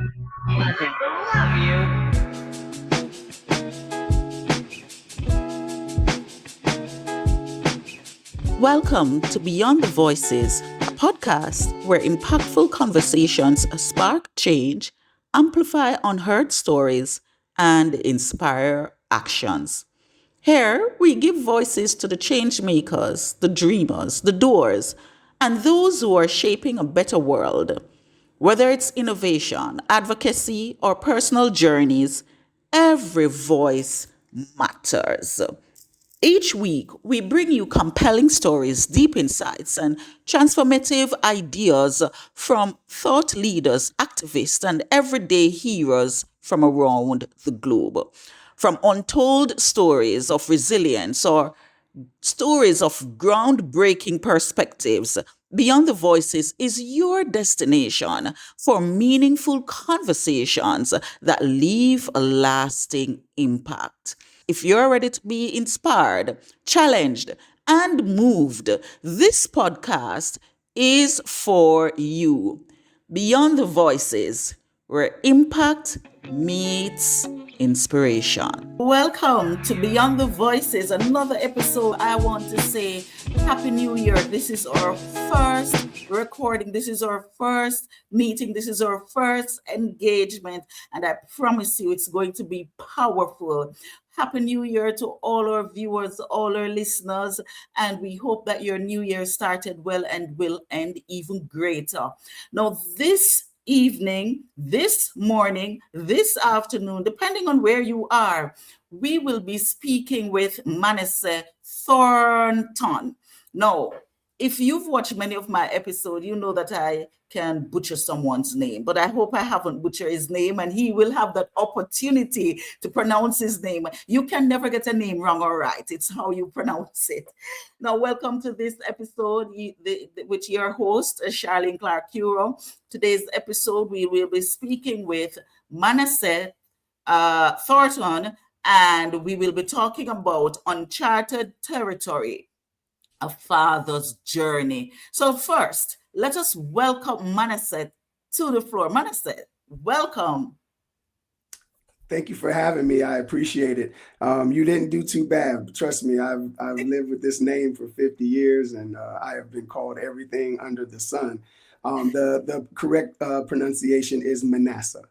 Okay. Love you. Welcome to Beyond the Voices, a podcast where impactful conversations spark change, amplify unheard stories, and inspire actions. Here, we give voices to the change makers, the dreamers, the doers, and those who are shaping a better world. Whether it's innovation, advocacy, or personal journeys, every voice matters. Each week, we bring you compelling stories, deep insights, and transformative ideas from thought leaders, activists, and everyday heroes from around the globe. From untold stories of resilience or stories of groundbreaking perspectives, Beyond the Voices is your destination for meaningful conversations that leave a lasting impact. If you're ready to be inspired, challenged, and moved, this podcast is for you. Beyond the Voices, where impact meets inspiration. Welcome to Beyond the Voices, another episode. I want to say Happy New Year. This is our first recording. This is our first meeting. This is our first engagement. And I promise you it's going to be powerful. Happy New Year to all our viewers, all our listeners, and we hope that your new year started well and will end even greater. Now, this evening, this morning, this afternoon, depending on where you are, we will be speaking with Manasseh Thornton. Now, if you've watched many of my episodes, you know that I can butcher someone's name, but I hope I haven't butchered his name and he will have that opportunity to pronounce his name. You can never get a name wrong or right. It's how you pronounce it. Now, welcome to this episode with your host, Charlene Clark Curo. Today's episode, we will be speaking with Manasseh Thornton, and we will be talking about uncharted territory, a father's journey. So first, let us welcome Manasseh to the floor. Manasseh, welcome. Thank you for having me. I appreciate it. You didn't do too bad. Trust me, I've lived with this name for 50 years and I have been called everything under the sun. The correct pronunciation is Manasseh.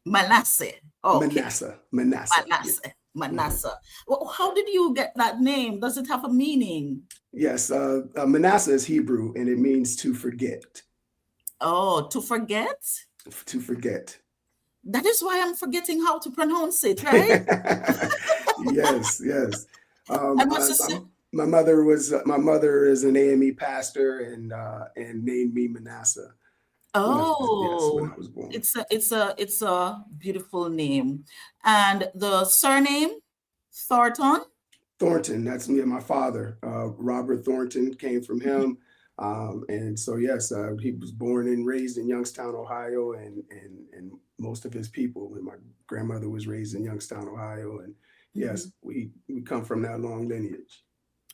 Manasseh. Okay. Manasseh. Manasseh. Yeah. Manasseh. Well, how did you get that name? Does it have a meaning? Yes, Manasseh is Hebrew and it means to forget. Oh, to forget? To forget. That is why I'm forgetting how to pronounce it, right? Yes. I must say, My mother is an AME pastor and named me Manasseh when oh, I was born. it's a beautiful name. And the surname, Thornton? Thornton, that's me and my father. Robert Thornton came from him. And so, yes, he was born and raised in Youngstown, Ohio, and most of his people. And my grandmother was raised in Youngstown, Ohio. And yes, we come from that long lineage.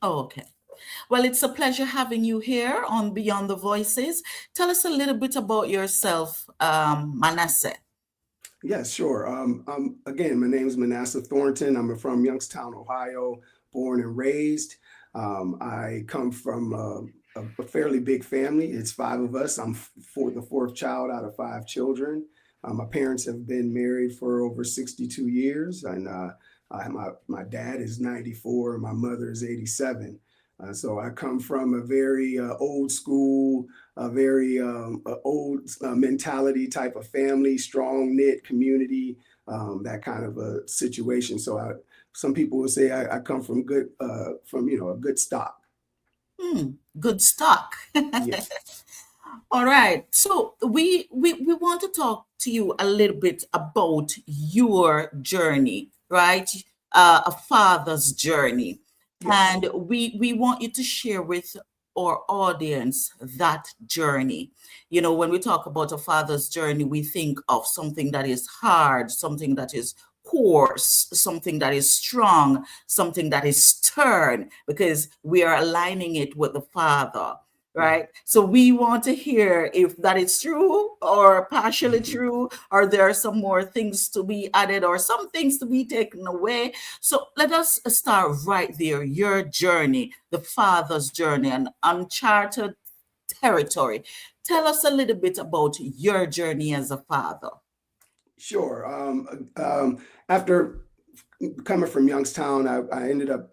Oh, okay. Well, it's a pleasure having you here on Beyond the Voices. Tell us a little bit about yourself, Manasseh. Yes, sure. Again, my name is Manasseh Thornton. I'm from Youngstown, Ohio, born and raised. I come from a fairly big family. It's five of us. I'm the fourth child out of five children. My parents have been married for over 62 years, and my dad is 94, and my mother is 87. So I come from a very old school, a very old mentality type of family, strong knit community, that kind of a situation. So some people would say I come from a good stock. Good stock. Yes. All right. So we want to talk to you a little bit about your journey, right? A father's journey. Yes. And we want you to share with our audience that journey. You know, when we talk about a father's journey, we think of something that is hard, something that is coarse, something that is strong, something that is stern, because we are aligning it with the father, right? So we want to hear if that is true or partially true, or there are some more things to be added or some things to be taken away. So let us start right there. Your journey, the father's journey, an uncharted territory. Tell us a little bit about your journey as a father. Sure. After coming from Youngstown, I ended up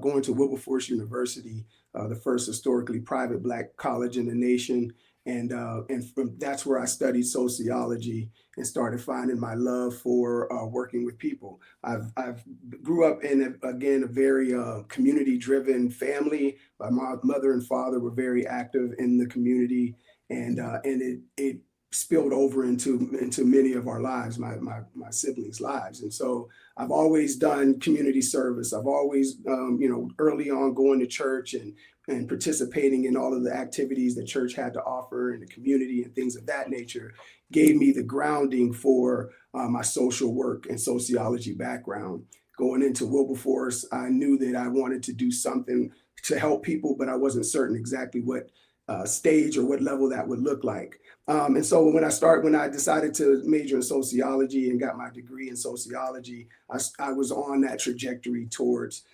going to Wilberforce University, the first historically private Black college in the nation, and that's where I studied sociology and started finding my love for working with people. I've grew up in again a very community driven family. My mother and father were very active in the community, and it spilled over into many of our lives, my siblings' lives, and so I've always done community service. I've always, early on going to church and participating in all of the activities that church had to offer in the community and things of that nature gave me the grounding for my social work and sociology background. Going into Wilberforce, I knew that I wanted to do something to help people, but I wasn't certain exactly what stage or what level that would look like. And so when I decided to major in sociology and got my degree in sociology, I was on that trajectory towards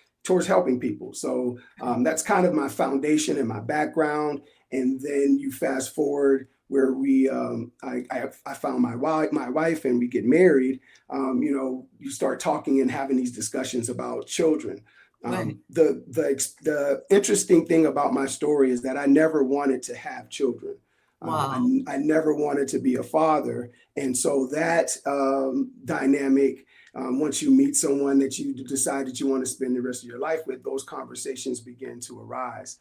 helping people. So that's kind of my foundation and my background. And then you fast forward where I found my wife and we get married. You start talking and having these discussions about children. Right. The interesting thing about my story is that I never wanted to have children. Wow. I never wanted to be a father. And so that dynamic, once you meet someone that you decide that you want to spend the rest of your life with, those conversations begin to arise.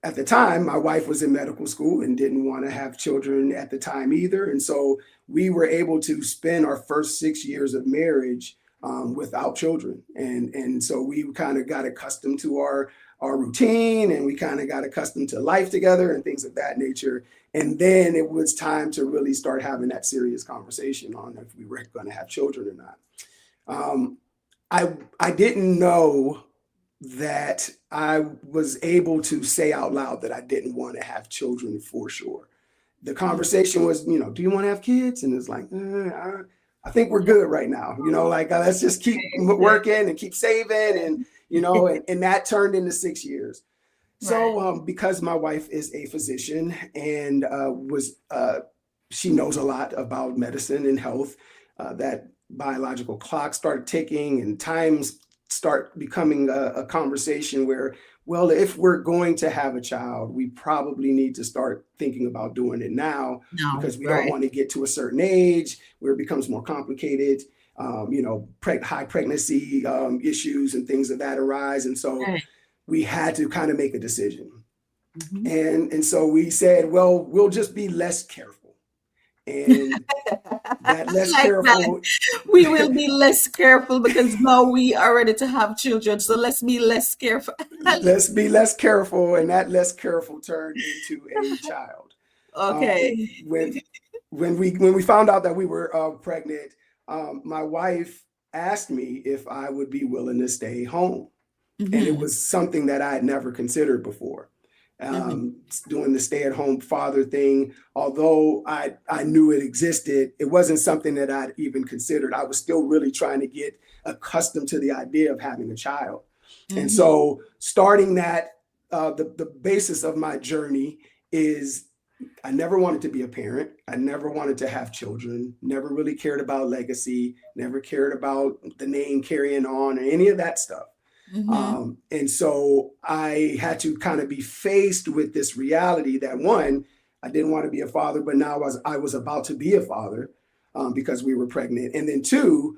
At the time, my wife was in medical school and didn't want to have children at the time either. And so we were able to spend our first 6 years of marriage without children. And so we kind of got accustomed to our routine, and we kind of got accustomed to life together and things of that nature. And then it was time to really start having that serious conversation on if we were going to have children or not. I didn't know that I was able to say out loud that I didn't want to have children for sure. The conversation was, do you want to have kids? And it's like, I think we're good right now. Let's just keep working and keep saving, and that turned into 6 years. So because my wife is a physician and she knows a lot about medicine and health, that biological clock started ticking and times start becoming a conversation where, well, if we're going to have a child, we probably need to start thinking about doing it now because we don't want to get to a certain age where it becomes more complicated. High pregnancy issues and things of that arise. And so we had to kind of make a decision. Mm-hmm. And so we said, well, we'll just be less careful. And that less careful. We will be less careful because now we are ready to have children. So let's be less careful. Let's be less careful. And that less careful turned into a child. Okay. When we found out that we were pregnant, my wife asked me if I would be willing to stay home. Mm-hmm. And it was something that I had never considered before. Doing the stay-at-home father thing, although I knew it existed, it wasn't something that I'd even considered. I was still really trying to get accustomed to the idea of having a child. Mm-hmm. And so starting that, the basis of my journey is I never wanted to be a parent. I never wanted to have children, never really cared about legacy, never cared about the name carrying on or any of that stuff. Mm-hmm. And so I had to kind of be faced with this reality that one, I didn't want to be a father, but now I was about to be a father because we were pregnant. And then two,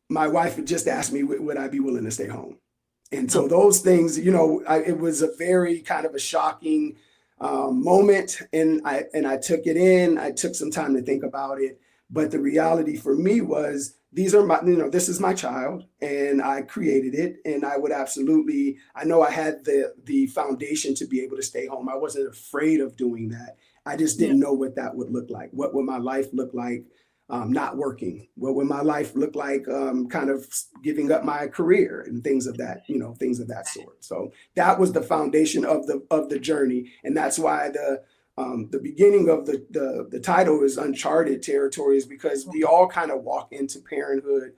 my wife had just asked me, would I be willing to stay home? And so those things, it was a very kind of a shocking moment. And I took it in. I took some time to think about it. But the reality for me was, these are this is my child and I created it. And I would absolutely, I know I had the foundation to be able to stay home. I wasn't afraid of doing that. I just didn't know what that would look like. What would my life look like? not working, what my life looked like, kind of giving up my career and things of that, things of that sort. So that was the foundation of the journey, and that's why the beginning of the title is Uncharted Territories, because we all kind of walk into parenthood,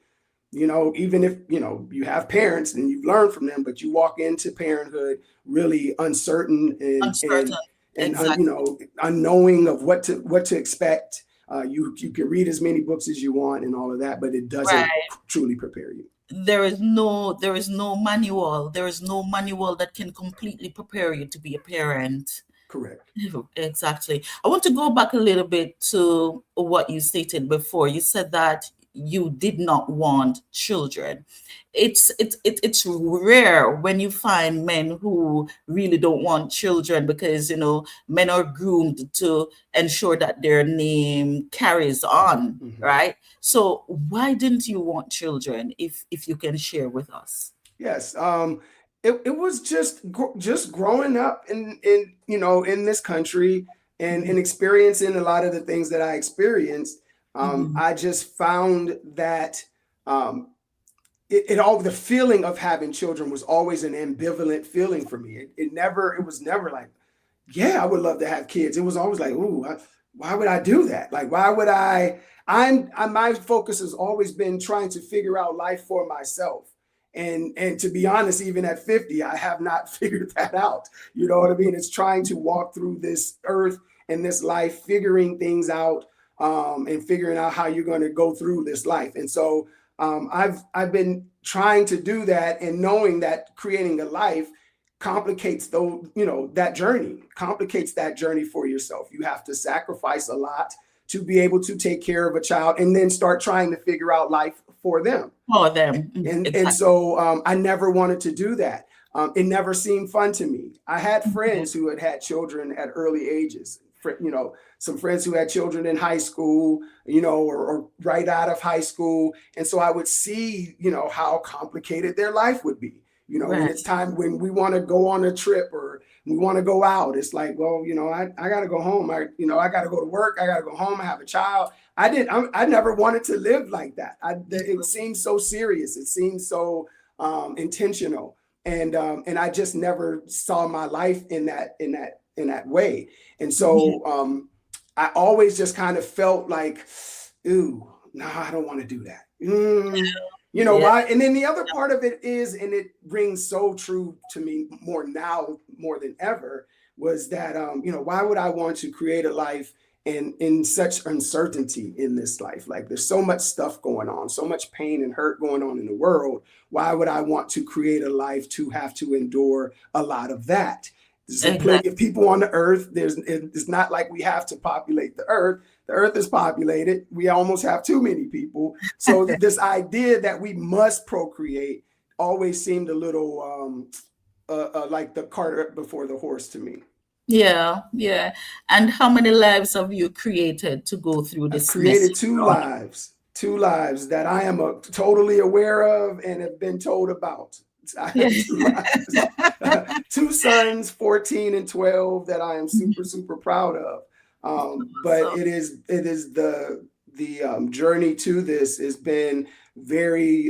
even if you have parents and you've learned from them, but you walk into parenthood really uncertain Uncertain. you Exactly. know, unknowing of what to expect. You can read as many books as you want and all of that, but it doesn't Right. truly prepare you. There is no manual that can completely prepare you to be a parent. Correct. Exactly. I want to go back a little bit to what you stated before. You said that you did not want children. It's rare when you find men who really don't want children, because men are groomed to ensure that their name carries on, Hmm. right? So why didn't you want children, if you can share with us? Yes. It was just growing up in this country, and experiencing a lot of the things that I experienced. Mhm. I just found that um, the feeling of having children was always an ambivalent feeling for me. It was never like, yeah, I would love to have kids. It was always like, ooh, why would I do that? Like, why would I? My focus has always been trying to figure out life for myself. And to be honest, even at 50, I have not figured that out. You know what I mean? It's trying to walk through this earth and this life, figuring things out, and figuring out how you're going to go through this life. And so I've been trying to do that, and knowing that creating a life complicates that journey for yourself. You have to sacrifice a lot to be able to take care of a child, and then start trying to figure out life for them. For them. And Exactly. so I never wanted to do that. It never seemed fun to me. I had friends who had children at early ages. Some friends who had children in high school, or right out of high school, and so I would see, how complicated their life would be. When Right. it's time, when we want to go on a trip or we want to go out, it's like, well, I got to go home. I got to go to work. I got to go home. I have a child. I never wanted to live like that. It seemed so serious. It seemed so intentional, and I just never saw my life in that way. And Yeah. so I always just kind of felt like, ooh, no, I don't want to do that. Yeah. Why? And then the other part of it is, and it rings so true to me more now, more than ever, was that, why would I want to create a life in such uncertainty in this life? Like, there's so much stuff going on, so much pain and hurt going on in the world. Why would I want to create a life to have to endure a lot of that? There's plenty of Exactly. people on the earth. It's not like we have to populate the earth. The earth is populated. We almost have too many people. So this idea that we must procreate always seemed a little like the cart before the horse to me. Yeah, yeah. And how many lives have you created to go through I've this created messy two lives that I am totally aware of and have been told about. I have journey? two lives, two sons, 14 and 12, that I am super, super proud of. But So, it is the journey to this has been very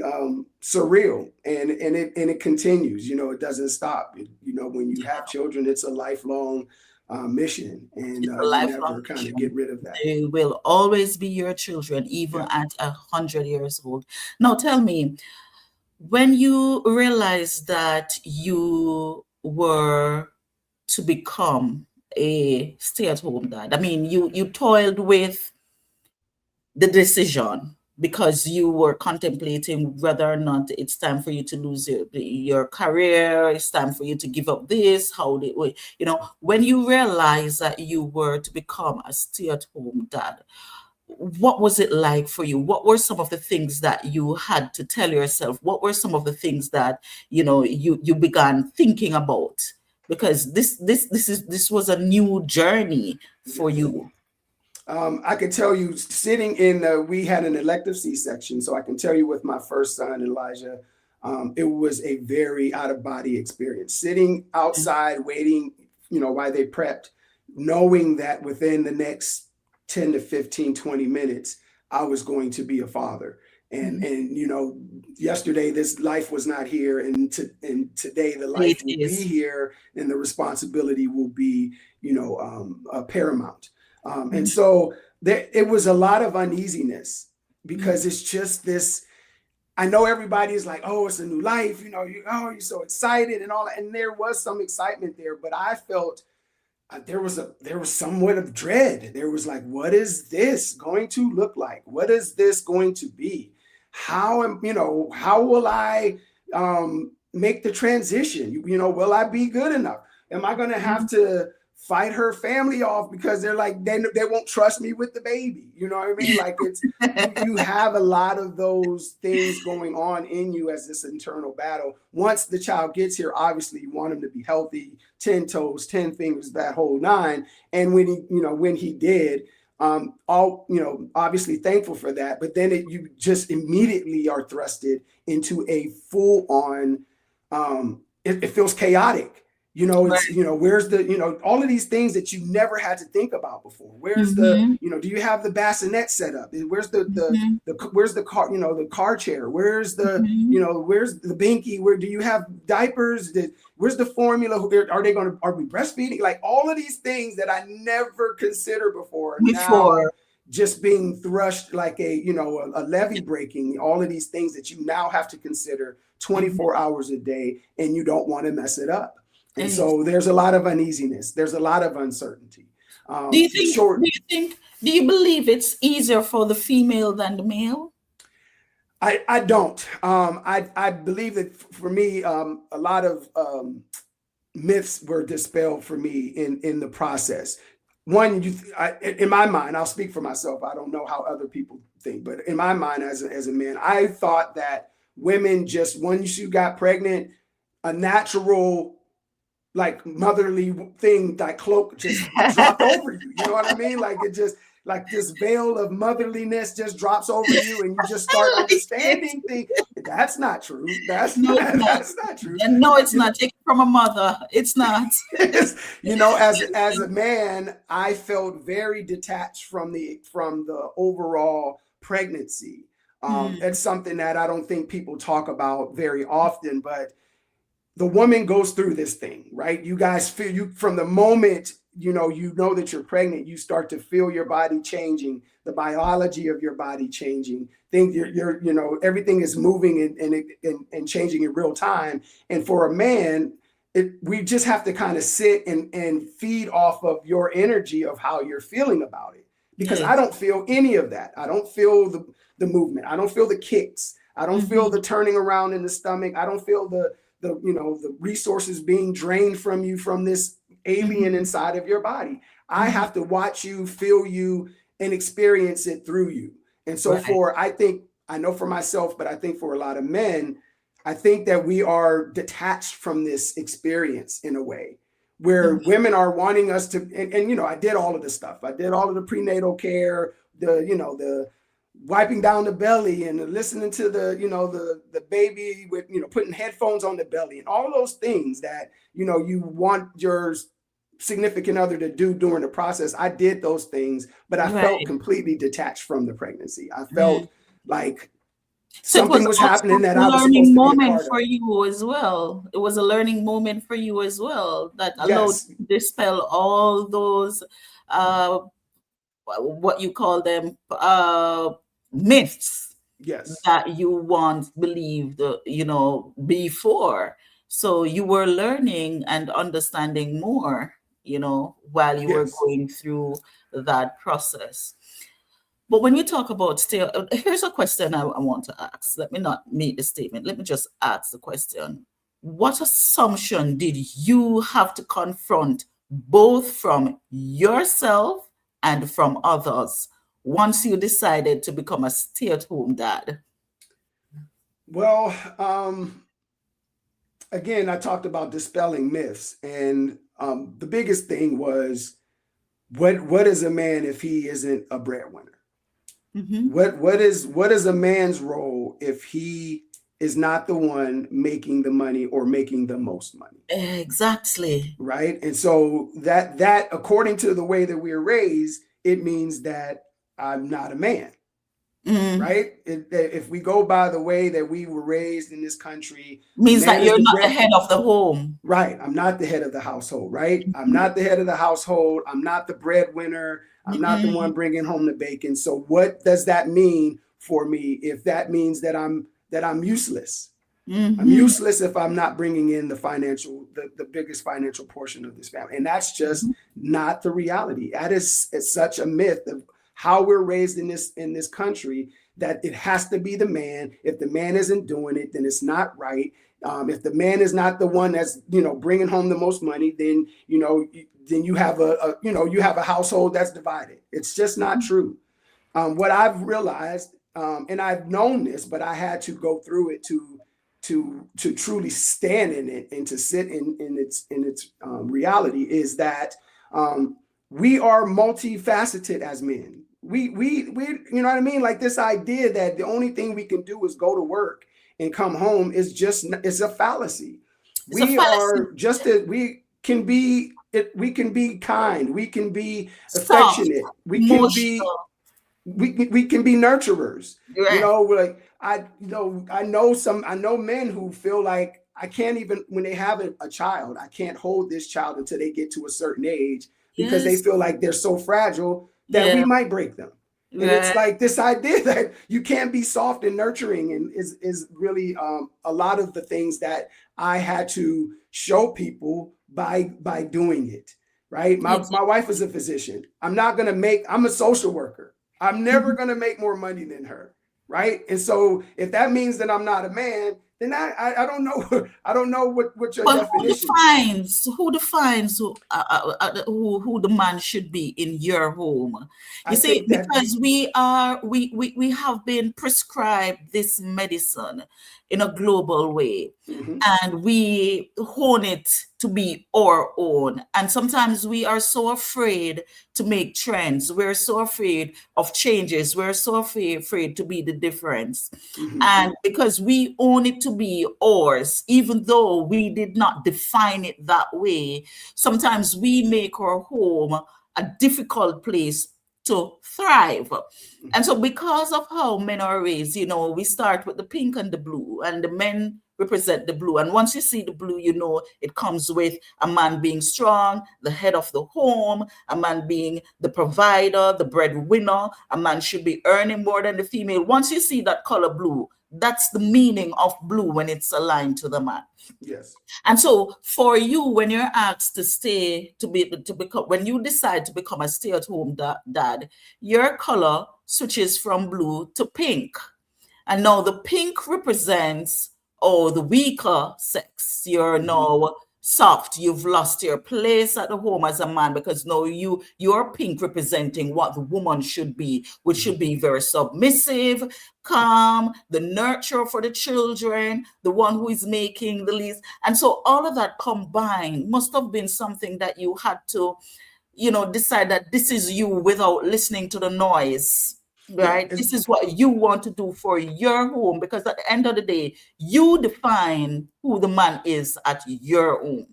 surreal, and it continues. It doesn't stop. When you have children, it's a lifelong mission, and it's a you lifelong never kind of get mission. rid of that. They will always be your children, even Yeah. at 100 years old. Now, tell me, when you realized that you were to become a stay-at-home dad, I mean, you toiled with the decision because you were contemplating whether or not it's time for you to lose your career, it's time for you to give up this, when you realized that you were to become a stay-at-home dad, what was it like for you? What were some of the things that you had to tell yourself? What were some of the things that you began thinking about? Because this was a new journey for Yes. you. I can tell you, sitting we had an elective C-section, so I can tell you with my first son, Elijah, it was a very out of body experience. Sitting outside waiting, while they prepped, knowing that within the next 10 to 15, 20 minutes, I was going to be a father. Mhm. And yesterday this life was not here, and today the It life will be is. here, and the responsibility will be paramount. And Mhm. so it was a lot of uneasiness, because it's just this. I know everybody is like, oh, it's a new life, you're so excited and all that. And there was some excitement there, but I felt there was somewhat of dread. There was like, what is this going to look like? What is this going to be? How will I make the transition? Will I be good enough? Am I going to have Mhm. to fight her family off because they're like, they won't trust me with the baby? You know what I mean? Like, it's you have a lot of those things going on in you as this internal battle. Once the child gets here, obviously you want him to be healthy, 10 toes, 10 fingers, that whole nine. And when he did, all, obviously thankful for that. But then you just immediately are thrusted into a full on, it feels chaotic. It's, Right. where's the, all of these things that you never had to think about before. Where's the, Mhm. do you have the bassinet set up? Where's Mhm. where's the car, the car chair? Where's the, Mhm. where's the binky? Where do you have diapers? Where's the formula? Are we breastfeeding? Like, all of these things that I never considered before now Before. just being thrust like a levee breaking. All of these things that you now have to consider Mhm. 24 hours a day, and you don't want to mess it up. And Ex- so there's a lot of uneasiness. There's a lot of uncertainty. Do you think, Short. do you believe it's easier for the female than the male? I don't. I believe that for me, a lot of myths were dispelled for me in the process. One, in my mind, I'll speak for myself. I don't know how other people think, but in my mind, as a man, I thought that women, just once you got pregnant, a natural, like, motherly thing, like cloak, just dropped over you. You know what I mean? Like, it just, like, this veil of motherliness just drops over you, and you just start I like it. understanding things. That's not true. That's No, it's not. that's not true. And no, it's You not. Take it from a mother. It's not. as a man, I felt very detached from the overall pregnancy. Mm. It's something that I don't think people talk about very often, but the woman goes through this thing, right? You guys feel, you from the moment you know that you're pregnant, you start to feel your body changing, the biology of your body changing. Things you're everything is moving and changing in real time. And for a man, we just have to kind of sit and feed off of your energy of how you're feeling about it. Because I Yes. don't feel any of that. I don't feel the movement. I don't feel the kicks. I don't feel Mhm. the turning around in the stomach. I don't feel the resources being drained from you from this alien Mhm. inside of your body. I Mhm. have to watch you, feel you, and experience it through you. And so Right. I know for myself, but I think for a lot of men, I think that we are detached from this experience in a way where Mhm. women are wanting us to, and I did all of this stuff. I did all of the prenatal care, the wiping down the belly, and listening to the baby with putting headphones on the belly, and all of those things that you want your significant other to do during the process. I did those things, but I felt Right. completely detached from the pregnancy. I Mm. felt like So it was something was happening also that a I was learning supposed to be a moment part for of. you as well. It was a learning moment for you as well that allowed Yes. you to dispel all those uh what you call them myths Yes. that you once believed, before. So you were learning and understanding more, while you were Yes. going through that process. But when we talk about here's a question I want to ask. Let me not make the statement. Let me just ask the question. What assumption did you have to confront both from yourself and from others once you decided to become a stay-at-home dad? Well, again, I talked about dispelling myths, and the biggest thing was, what is a man if he isn't a breadwinner? Hmm. What is a man's role if he is not the one making the money or making the most money? Exactly. Right? And so that according to the way that we're raised, it means that I'm not a man. Mm. right? If we go by the way that we were raised in this country, the Means that man is you're the not the bread. head of the home. Right. I'm not the head of the household, right? I'm Mhm. not the head of the household. I'm not the breadwinner. I'm not the one Mm-mm. bringing home the bacon. So what does that mean for me if that means that I'm useless? I'm Mhm. useless if I'm not bringing in the biggest financial portion of this family. And that's just not the reality. That is it's such a myth of how we're raised in this country that it has to be the man. If the man isn't doing it, then it's not right. If the man is not the one that's bringing home the most money, then you have a household that's divided. It's just not true. What I've realized, and I've known this, but I had to go through it to truly stand in it and to sit in its reality, is that we are multifaceted as men. We you know what I mean? Like this idea that the only thing we can do is go to work and come home is a fallacy. It's a We fallacy. are just that we can be kind, we can be Soft, affectionate, we can be emotional. we can be nurturers. Yeah. Like I know men who feel like I can't, even when they have a child, I can't hold this child until they get to a certain age because they Yes. feel like they're so fragile that we Yeah. might break them. And it's Right. like this idea that you can't be soft and nurturing, and is really a lot of the things that I had to show people by doing it. Right. My Exactly. wife is a physician. I'm a social worker. I'm never going to make more money than her. Right. And so if that means that I'm not a man, then I don't know. I don't know what your But who definition is. defines who defines who the man should be in your home? I You see, think that. because we have been prescribed this medicine in a global way, Mhm. and we hone it to be our own. And sometimes we are so afraid to make trends. We're so afraid of changes. We're so afraid to be the difference. Mhm. And because we own it to be ours, even though we did not define it that way, sometimes we make our home a difficult place to thrive. And so, because of how men are raised, we start with the pink and the blue, and the men represent the blue. And once you see the blue, it comes with a man being strong, the head of the home, a man being the provider, the breadwinner. A man should be earning more than the female. Once you see that color blue, that's the meaning of blue when it's aligned to the man. Yes. And so for you, when you're asked to become, when you decide to become a stay-at-home dad, your color switches from blue to pink. And now the pink represents, the weaker sex. You're Mhm. now soft. You've lost your place at the home as a man, because now you're pink, representing what the woman should be, which Mhm. should be very submissive, calm, the nurturer for the children, the one who is making the least. And so all of that combined must have been something that you had to, decide that this is you without listening to the noise, Yeah. right? This is what you want to do for your home, because at the end of the day, you define who the man is at your home.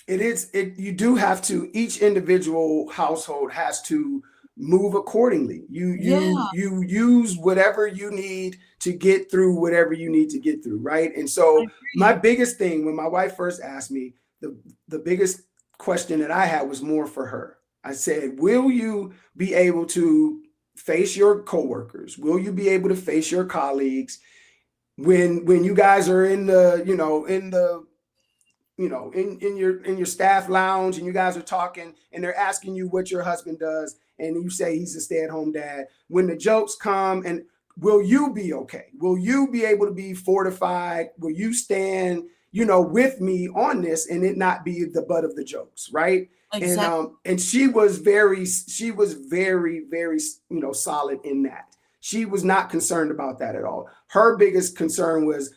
You do have to, each individual household has to move accordingly. You Yeah. you use whatever you need to get through whatever you need to get through, right? And I so my agree. biggest thing when my wife first asked me, the biggest question that I had was more for her. I said, will you be able to face your coworkers? Will you be able to face your colleagues when you guys are in your staff lounge and you guys are talking and they're asking you what your husband does and you say he's a stay-at-home dad? When the jokes come, and will you be okay? Will you be able to be fortified? Will you stand with me on this and it not be the butt of the jokes, right? and Exactly. um and she was very solid in that. She was not concerned about that at all. Her biggest concern was,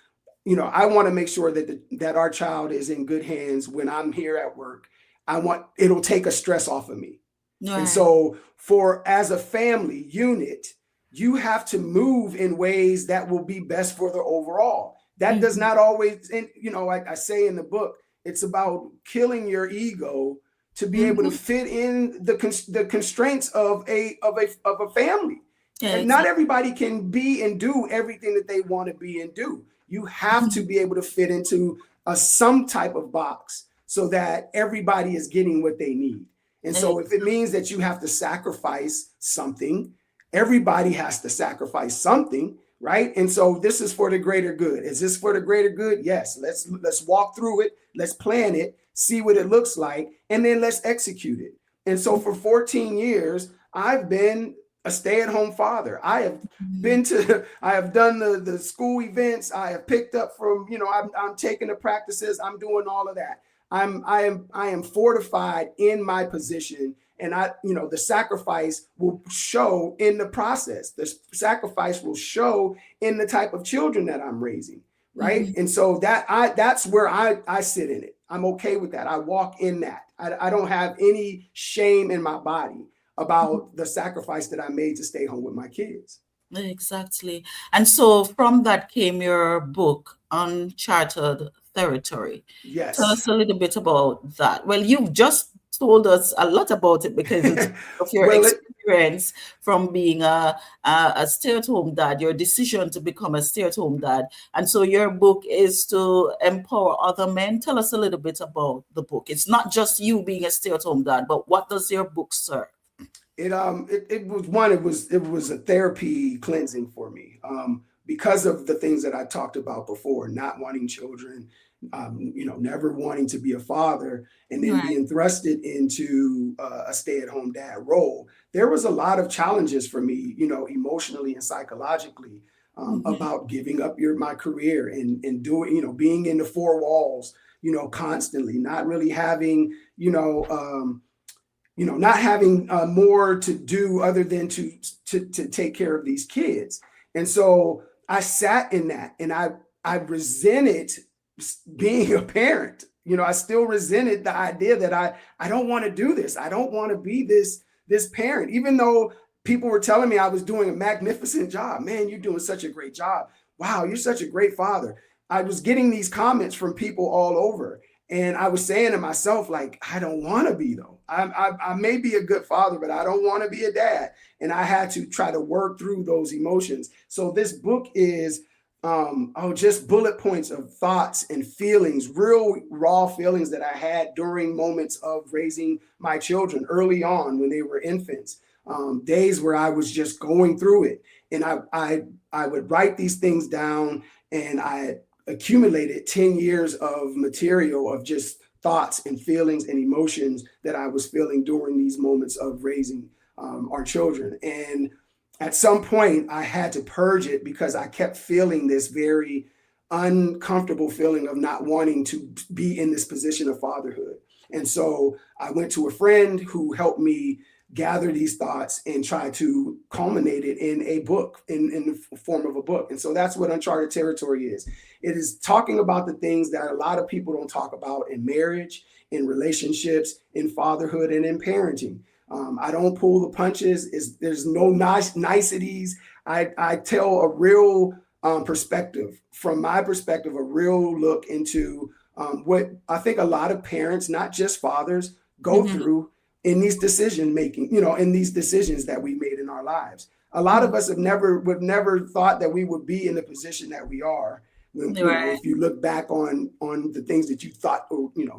I want to make sure that our child is in good hands when I'm here at work. I want it'll take a stress off of me. And Right. so, for as a family unit, you have to move in ways that will be best for the overall. That does Mhm. not always, and like I say in the book, it's about killing your ego to be able to Mhm. fit in the constraints of a family. Yeah, Not exactly. everybody can be and do everything that they want to be and do. You have to be able to fit into some type of box so that everybody is getting what they need. And so if it means that you have to sacrifice something, everybody has to sacrifice something, right? And so this is for the greater good. Is this for the greater good? Yes. Let's walk through it. Let's plan it, see what it looks like, and then let's execute it. And so for 14 years, I've been a stay-at-home father. I have done the school events. I have picked up from, I'm taking the practices. I'm doing all of that. I am fortified in my position, and the sacrifice will show in the process. The sacrifice will show in the type of children that I'm raising, right? And so that's where I sit in it. I'm okay with that. I walk in that. I don't have any shame in my body about the sacrifice that I made to stay home with my kids. Exactly. And so from that came your book, Uncharted Territory. Tell Yes. us a little bit about that. Well, you've just told us a lot about it because it's of your Well, experience from being a stay-at-home dad, your decision to become a stay-at-home dad. And so your book is to empower other men. Tell us a little bit about the book. It's not just you being a stay-at-home dad, but what does your book serve? It was a therapy cleansing for me, because of the things that I talked about before, not wanting children, never wanting to be a father, and then Right. being thrusted into a stay-at-home dad role. There was a lot of challenges for me, emotionally and psychologically, about giving up my career and doing, being in the four walls, constantly, not really having, not having more to do other than to take care of these kids. And so I sat in that, and I resented being a parent. I still resented the idea that I don't want to do this. I don't want to be this parent, even though people were telling me I was doing a magnificent job. Man, you're doing such a great job. Wow, you're such a great father. I was getting these comments from people all over. And I was saying to myself, like, I don't want to be, though. I may be a good father, but I don't want to be a dad. And I had to try to work through those emotions. So this book is just bullet points of thoughts and feelings, real raw feelings that I had during moments of raising my children early on when they were infants. Days where I was just going through it. And I would write these things down, and I accumulated 10 years of material of just thoughts and feelings and emotions that I was feeling during these moments of raising our children. And at some point, I had to purge it because I kept feeling this very uncomfortable feeling of not wanting to be in this position of fatherhood. And so I went to a friend who helped me gather these thoughts and try to culminate it in a book, in the form of a book. And so that's what Uncharted Territory is. It is talking about the things that a lot of people don't talk about in marriage, in relationships, in fatherhood, and in parenting. I don't pull the punches. There's no niceties. I tell a real perspective, from my perspective, a real look into what I think a lot of parents, not just fathers, go through in these decision making, in these decisions that we made in our lives. A lot of us would never thought that we would be in the position that we are. When, Right. if you look back on the things that you thought, that you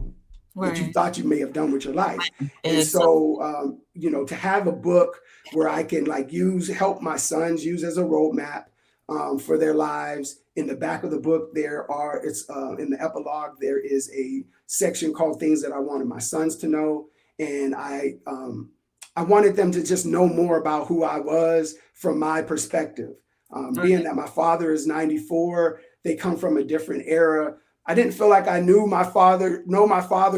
Right. thought you may have done with your life. And Exactly. so, to have a book where I can help my sons use as a roadmap for their lives. In the back of the book, in the epilogue, there is a section called Things That I Wanted My Sons to Know. And I wanted them to just know more about who I was from my perspective. Being that my father is 94, they come from a different era. I didn't feel like I know my father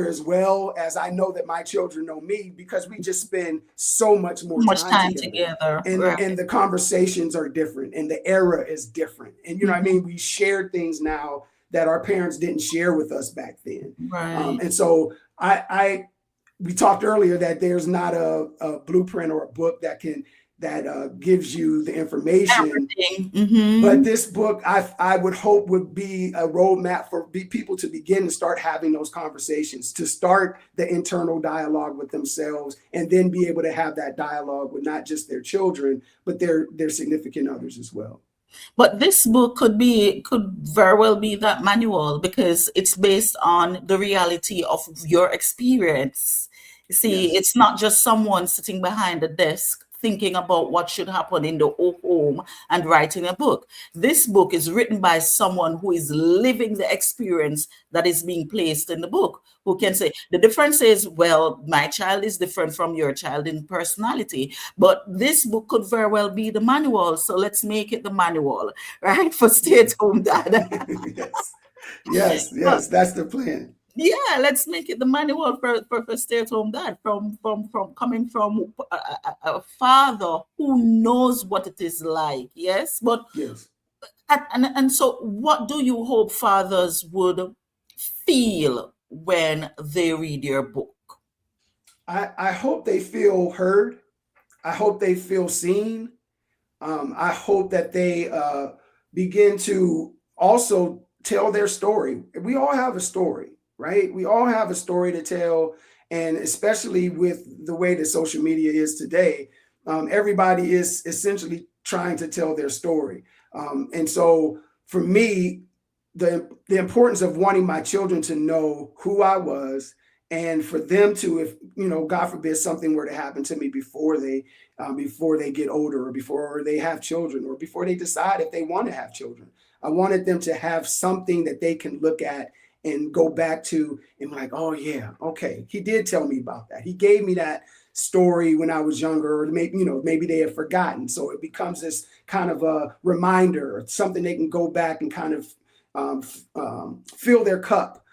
as well as I know that my children know me, because we just spend so much more Much time time together. together. And Right. the conversations are different, and the era is different. And what I mean? We share things now that our parents didn't share with us back then. Right. And so we talked earlier that there's not a blueprint or a book that can that gives you the information. Everything. But Mm-hmm. this book, I would hope would be a roadmap for people to begin to start having those conversations, to start the internal dialogue with themselves, and then be able to have that dialogue with not just their children, but their significant others as well. But this book could very well be that manual because it's based on the reality of your experience. You see, Yes. it's not just someone sitting behind a desk thinking about what should happen in the home and writing a book. This book is written by someone who is living the experience that is being placed in the book, who can say the difference is, well, my child is different from your child in personality, but this book could very well be the manual. So let's make it the manual, right? For stay at home dad. Yes. Yes. So, Yes. That's the plan. yeah, let's make it the manual for stay at home dad from coming from a father who knows what it is like. Yes. But Yes. and so what do you hope fathers would feel when they read your book? I hope they feel heard. I hope they feel seen. I hope that they begin to also tell their story. We all have a story, right? We all have a story to tell. And especially with the way that social media is today, everybody is essentially trying to tell their story. And so for me, the importance of wanting my children to know who I was, and for them to, if God forbid something were to happen to me before they get older, or before they have children, or before they decide if they want to have children, I wanted them to have something that they can look at and go back to and be like, oh yeah, okay, he did tell me about that. He gave me that story when I was younger, or maybe they have forgotten. So it becomes this kind of a reminder, something they can go back and kind of fill their cup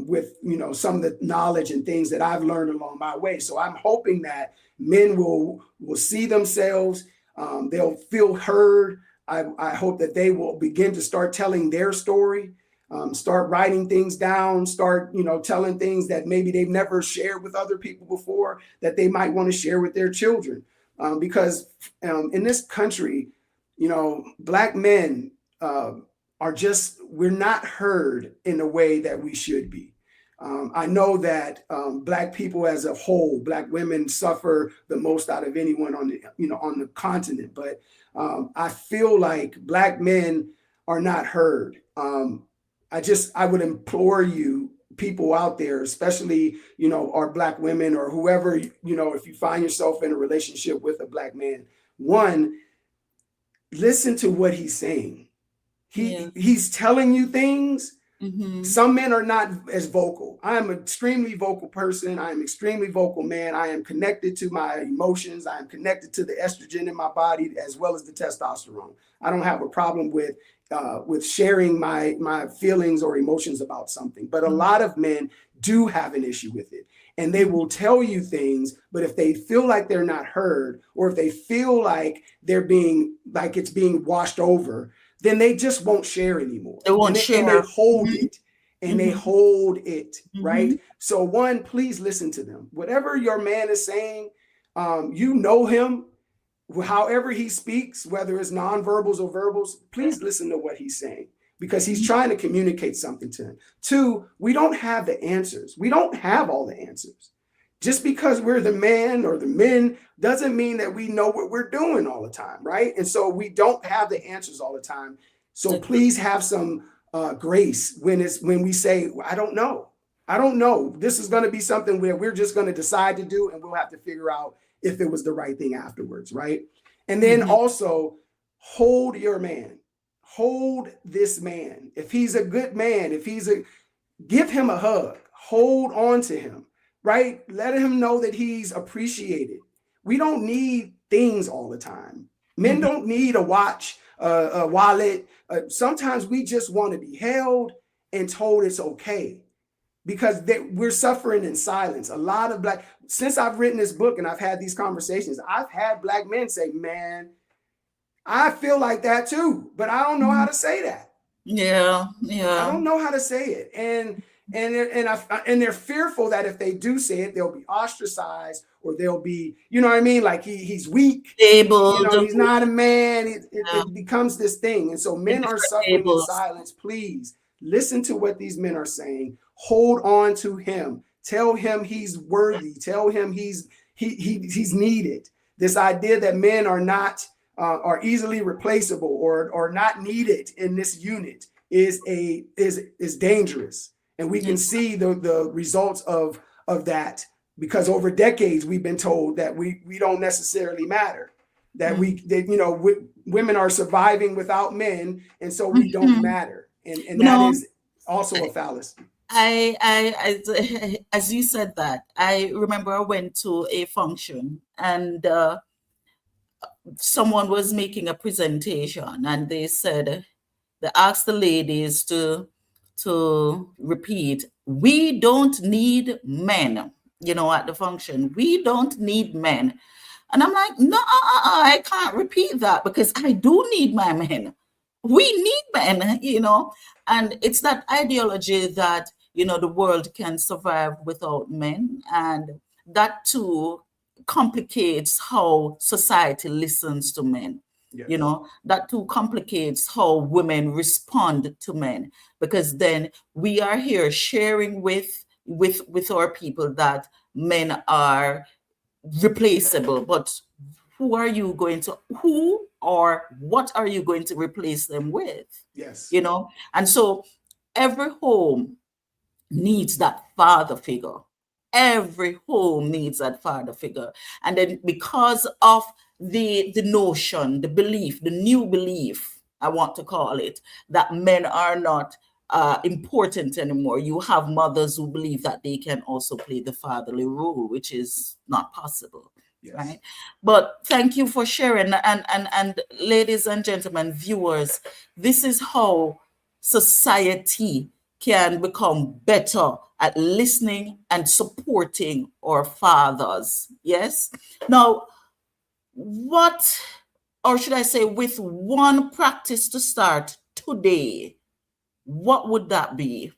with some of the knowledge and things that I've learned along my way. So I'm hoping that men will see themselves, they'll feel heard. I hope that they will begin to start telling their story, start writing things down, start telling things that maybe they've never shared with other people before, that they might want to share with their children. Because in this country, Black men we're not heard in the way that we should be. I know that Black people as a whole, Black women suffer the most out of anyone on the continent, but I feel like Black men are not heard. I would implore you, people out there, especially our Black women, or whoever, if you find yourself in a relationship with a Black man, one, listen to what he's saying. Yeah. He's telling you things. Mm-hmm. Some men are not as vocal. I am an extremely vocal person. I am an extremely vocal man. I am connected to my emotions. I am connected to the estrogen in my body as well as the testosterone. I don't have a problem with sharing my feelings or emotions about something. But a lot of men do have an issue with it. And they will tell you things, but if they feel like they're not heard, or if they feel like it's being washed over, then they just won't share anymore. They won't And they share. hold Mm-hmm. it. And they Mm-hmm. hold it, Mm-hmm. right? So one, please listen to them. Whatever your man is saying, him, however he speaks, whether it's nonverbals or verbals, please listen to what he's saying, because he's trying to communicate something to him. Two, we don't have the answers. We don't have all the answers. Just because we're the man or the men doesn't mean that we know what we're doing all the time, right? And so we don't have the answers all the time. So please have some grace when we say, I don't know. I don't know. This is going to be something where we're just going to decide to do, and we'll have to figure out if it was the right thing afterwards, right? And then also hold your man. Hold this man. If he's a good man, give him a hug. Hold on to him, right? Let him know that he's appreciated. We don't need things all the time. Men don't need a watch, a wallet. Sometimes we just want to be held and told it's okay, because we're suffering in silence. A lot of since I've written this book and I've had these conversations, I've had Black men say, man, I feel like that too, but I don't know how to say that. Yeah, I yeah. don't know how to say it. and they're fearful that if they do say it, they'll be ostracized, or they'll be, you know what I mean, like he's weak, you Able know, to, he's not a man. yeah, It becomes this thing, and so the men are different suffering in labels. silence. Please listen to what these men are saying. Hold on to him. Tell him he's worthy. Tell him he's needed. This idea that men are not are easily replaceable, or not needed in this unit is dangerous, and we Yeah. can see the results of that, because over decades we've been told that we don't necessarily matter, that women are surviving without men, and so we don't Mhm. matter, and You that know, is also a fallacy. as you said that, I remember I went to a function and someone was making a presentation and they asked the ladies to repeat, "We don't need men," at the function. "We don't need men." And I'm like, no, I can't repeat that because I do need my men. We need men, and it's that ideology that, the world can survive without men. And that too complicates how society listens to men. Yes. That too complicates how women respond to men, because then we are here sharing with our people that men are replaceable, but who or what are you going to replace them with? Yes. And so every home needs that father figure. Every home needs that father figure. And then because of the notion, the belief, the new belief, I want to call it, that men are not important anymore, you have mothers who believe that they can also play the fatherly role, which is not possible. Yes. Right. But thank you for sharing. And ladies and gentlemen, viewers, this is how society can become better at listening and supporting our fathers. Yes. Now, what, or should I say, with one practice to start today, what would that be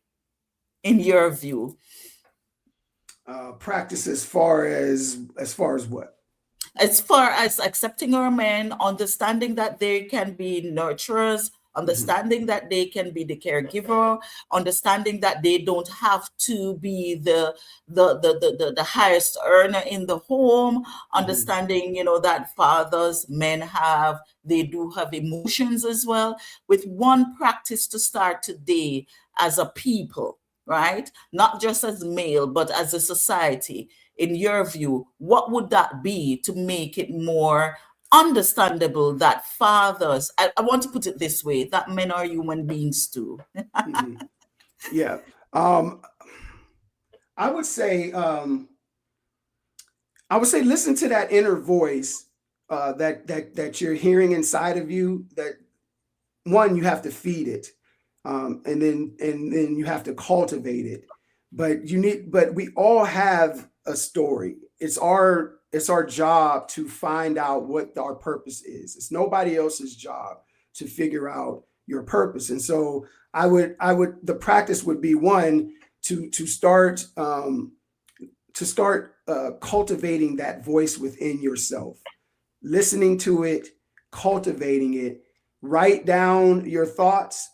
in your view? Practice as far as what? As far as accepting our men, understanding that they can be nurturers, Mhm. understanding that they can be the caregiver, understanding that they don't have to be the highest earner in the home, Mhm. understanding, that fathers, men they do have emotions as well. With one practice to start today as a people, right? Not just as male, but as a society. In your view, what would that be to make it more understandable that fathers, I want to put it this way, that men are human beings too? Mhm. Yeah. Um, I would say listen to that inner voice that you're hearing inside of you. That one, you have to feed it, and then you have to cultivate it. But we all have a story. It's our job to find out what our purpose is. It's nobody else's job to figure out your purpose. And so the practice would be one, to start cultivating that voice within yourself, listening to it, cultivating it. Write down your thoughts,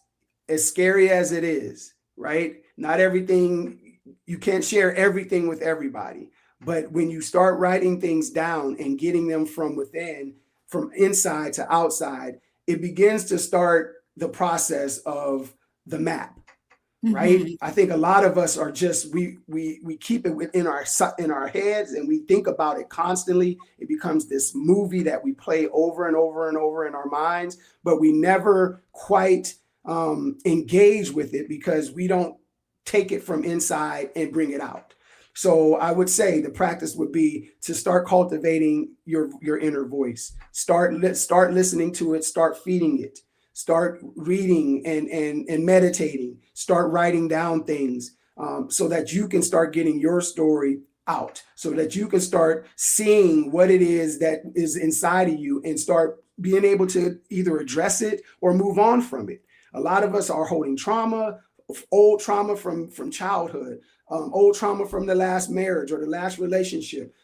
as scary as it is, right? Not everything, you can't share everything with everybody. But when you start writing things down and getting them from within, from inside to outside, it begins to start the process of the map, right? Mhm. I think a lot of us are just we keep it within our heads, and we think about it constantly. It becomes this movie that we play over and over and over in our minds, but we never quite engage with it because we don't take it from inside and bring it out. So I would say the practice would be to start cultivating your inner voice. Start listening to it. Start feeding it. Start reading and meditating. Start writing down things, so that you can start getting your story out, so that you can start seeing what it is that is inside of you, and start being able to either address it or move on from it. A lot of us are holding trauma old trauma from childhood, old trauma from the last marriage or the last relationship.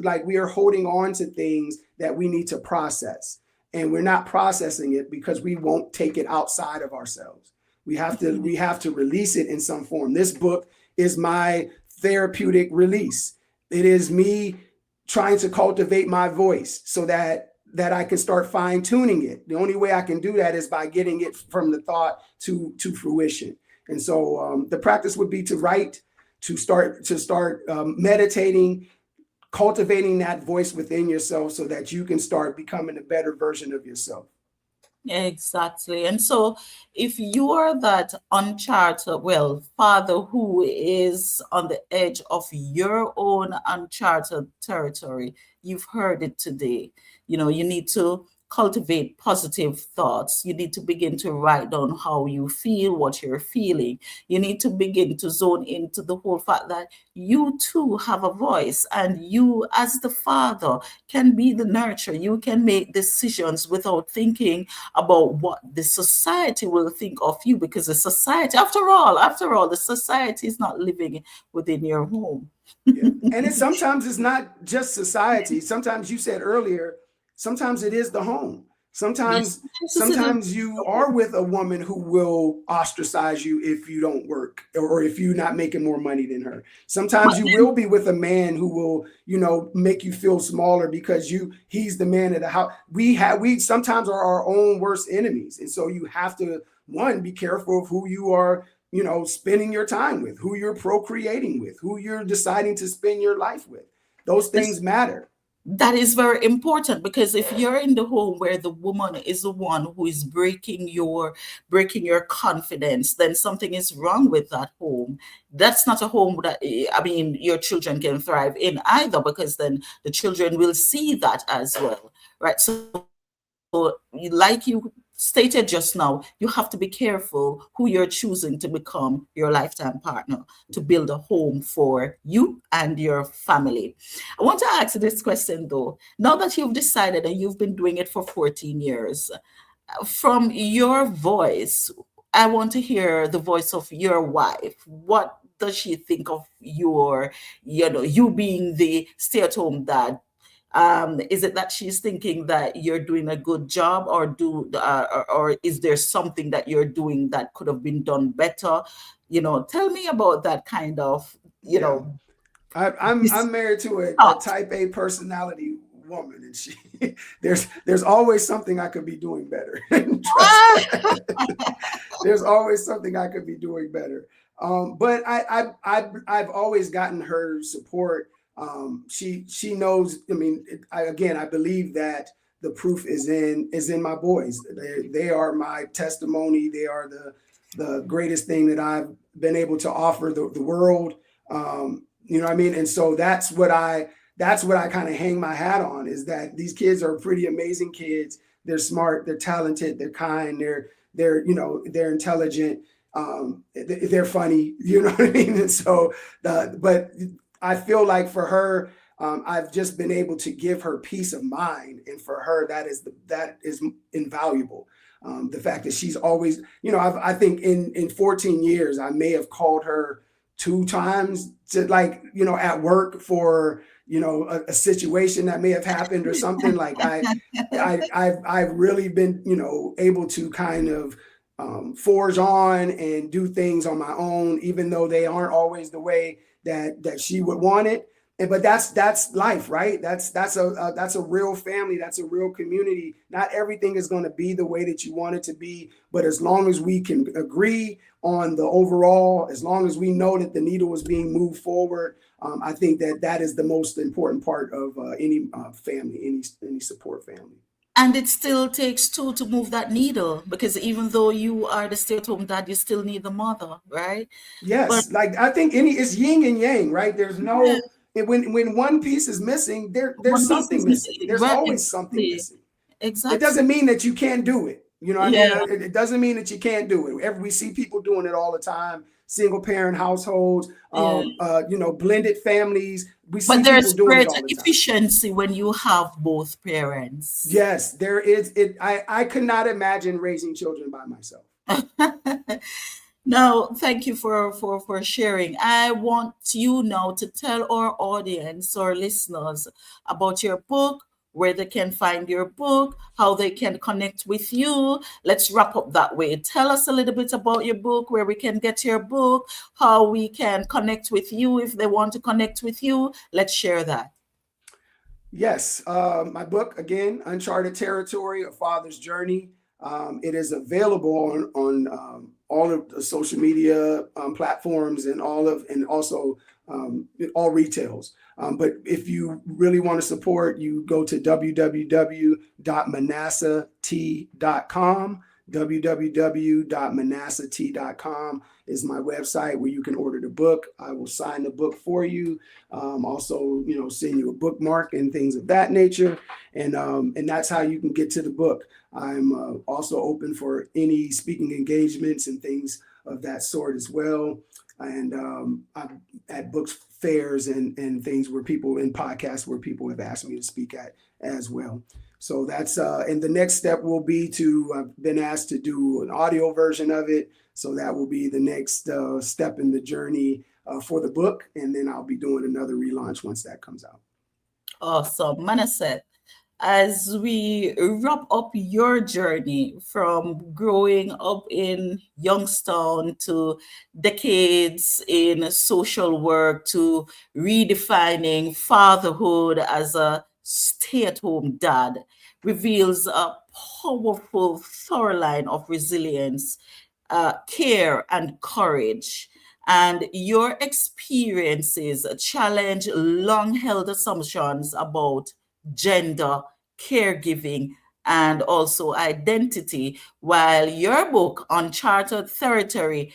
Like we are holding on to things that we need to process, and we're not processing it because we won't take it outside of ourselves. We have to release it in some form. This book is my therapeutic release. It is me trying to cultivate my voice so that I can start fine tuning it. The only way I can do that is by getting it from the thought to fruition. And so the practice would be to write, to start meditating, cultivating that voice within yourself so that you can start becoming a better version of yourself. Exactly. And so if you are that uncharted, well, father who is on the edge of your own uncharted territory, you've heard it today. You need to cultivate positive thoughts. You need to begin to write down how you feel, what you're feeling. You need to begin to zone into the whole fact that you too have a voice, and you, as the father, can be the nurturer. You can make decisions without thinking about what the society will think of you, because the society, after all, the society is not living within your home. Yeah. And sometimes it's not just society. Sometimes you said earlier, sometimes it is the home. Yes, Sometimes this is it. sometimes you are with a woman who will ostracize you if you don't work, or if you're not making more money than her. But Sometimes you will be with a man who will, make you feel smaller because he's the man of the house. We sometimes are our own worst enemies. And so you have to, one, be careful of who you are, spending your time with, who you're procreating with, who you're deciding to spend your life with. Those this things matter. that is very important, because if you're in the home where the woman is the one who is breaking your confidence, then something is wrong with that home. That's not a home that, I mean, your children can thrive in either, because then the children will see that as well, right? So like you stated just now, you have to be careful who you're choosing to become your lifetime partner, to build a home for you and your family. I want to ask you this question though. Now that you've decided and you've been doing it for 14 years, from your voice, I want to hear the voice of your wife. What does she think of you being the stay-at-home dad? Is it that she's thinking that you're doing a good job, or is there something that you're doing that could have been done better? Tell me about that kind of, Yeah. this I'm married to a thought. type A personality woman, and she there's always something I could be doing better. Trust that. There's always something I could be doing better. But I've always gotten her support. She knows. I mean, I believe that the proof is in my boys. They are my testimony. They are the greatest thing that I've been able to offer the world. You know what I mean? And so that's what I kind of hang my hat on, is that these kids are pretty amazing kids. They're smart, they're talented, they're kind, they're intelligent, they're funny, you know what I mean? And so but I feel like for her, I've just been able to give her peace of mind, and for her that is invaluable. The fact that she's always, I think in 14 years I may have called her two times to, like, at work for, a situation that may have happened or something. Like I've really been, able to kind of forge on and do things on my own, even though they aren't always the way that she would want it. But that's life, right? That's a real family. That's a real community. Not everything is going to be the way that you want it to be, but as long as we can agree on the overall, as long as we know that the needle is being moved forward, I think that is the most important part of any family, any support family. And it still takes two to move that needle, because even though you are the stay-at-home dad, you still need the mother, right? But Yes, like I think it's yin and yang, right? There's yeah, no when one piece is missing, there's one piece something is missing. missing, There's right? always something Exactly. missing. It Exactly. doesn't mean that you can't do it. You know what I Yeah. mean? It doesn't mean that you can't do it. We see people doing it all the time. Single parent households, Yeah. blended families. We see But people there's doing it greater all the time. efficiency when you have both parents. Yes, there is. I could not imagine raising children by myself. Now, thank you for sharing. I want you now to tell our audience or listeners about your book, where they can find your book, how they can connect with you. Let's wrap up that way. Tell us a little bit about your book, where we can get your book, how we can connect with you if they want to connect with you. Let's share that. Yes, my book again, Uncharted Territory: A Father's Journey. It is available on all of the social media platforms and also all retails. But if you really want to support, you go to www.manasseh.com. www.manasseh.com is my website where you can order the book. I will sign the book for you. Also, send you a bookmark and things of that nature. And that's how you can get to the book. I'm also open for any speaking engagements and things of that sort as well. And I'm at books fairs and things where people in podcasts where people have asked me to speak at as well. So that's and the next step will be I've been asked to do an audio version of it. So that will be the next step in the journey for the book. And then I'll be doing another relaunch once that comes out. Awesome. Manasseh, as we wrap up your journey from growing up in Youngstown to decades in social work to redefining fatherhood as a stay at home dad, reveals a powerful thorough line of resilience, care, and courage. And your experiences challenge long held assumptions about gender, caregiving, and also identity, while your book, Uncharted Territory,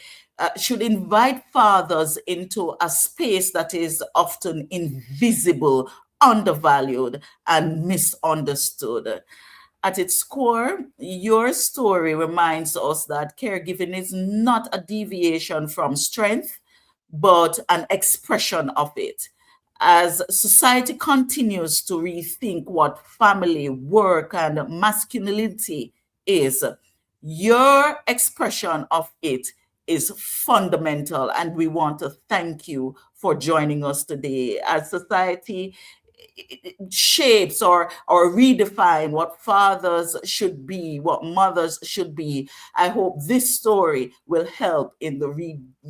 should invite fathers into a space that is often invisible, undervalued, and misunderstood. At its core, your story reminds us that caregiving is not a deviation from strength, but an expression of it. As society continues to rethink what family, work, and masculinity is, your expression of it is fundamental. And we want to thank you for joining us today. As society shapes or redefine what fathers should be, what mothers should be, I hope this story will help in the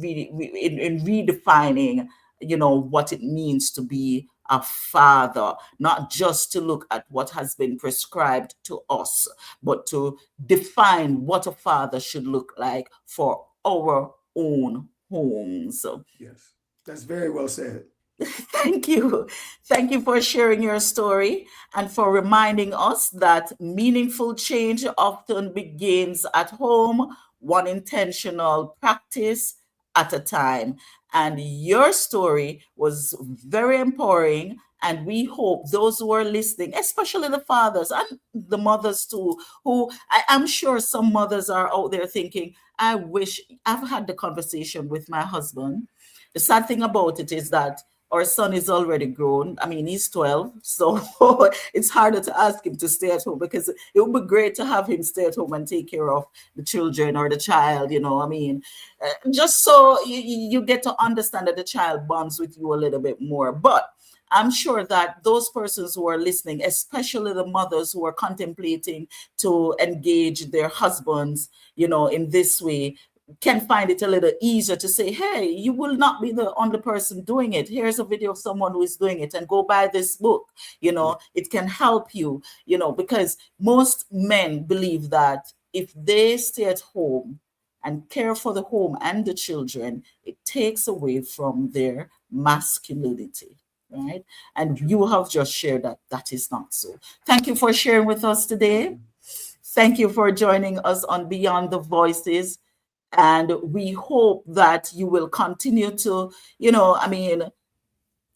in redefining, what it means to be a father, not just to look at what has been prescribed to us, but to define what a father should look like for our own homes. Yes, that's very well said. Thank you. Thank you for sharing your story and for reminding us that meaningful change often begins at home, one intentional practice at a time. And your story was very empowering. And we hope those who are listening, especially the fathers and the mothers too, who I'm sure some mothers are out there thinking, I wish I've had the conversation with my husband. The sad thing about it is that our son is already grown. I mean, he's 12. So it's harder to ask him to stay at home because it would be great to have him stay at home and take care of the children or the child, I mean, just so you get to understand that the child bonds with you a little bit more. But I'm sure that those persons who are listening, especially the mothers who are contemplating to engage their husbands, in this way, can find it a little easier to say, hey, you will not be the only person doing it. Here's a video of someone who is doing it and go buy this book. It can help you, because most men believe that if they stay at home and care for the home and the children, it takes away from their masculinity. Right. And you have just shared that that is not so. Thank you for sharing with us today. Thank you for joining us on Beyond the Voices. And we hope that you will continue to,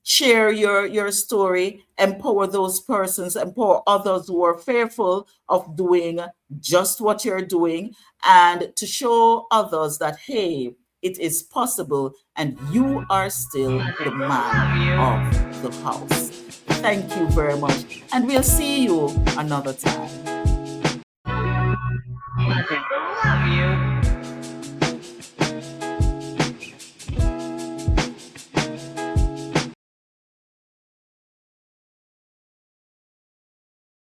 share your story, empower those persons, empower others who are fearful of doing just what you're doing, and to show others that, hey, it is possible and you are still the man of the house. Thank you very much. And we'll see you another time. Manasseh, I love you.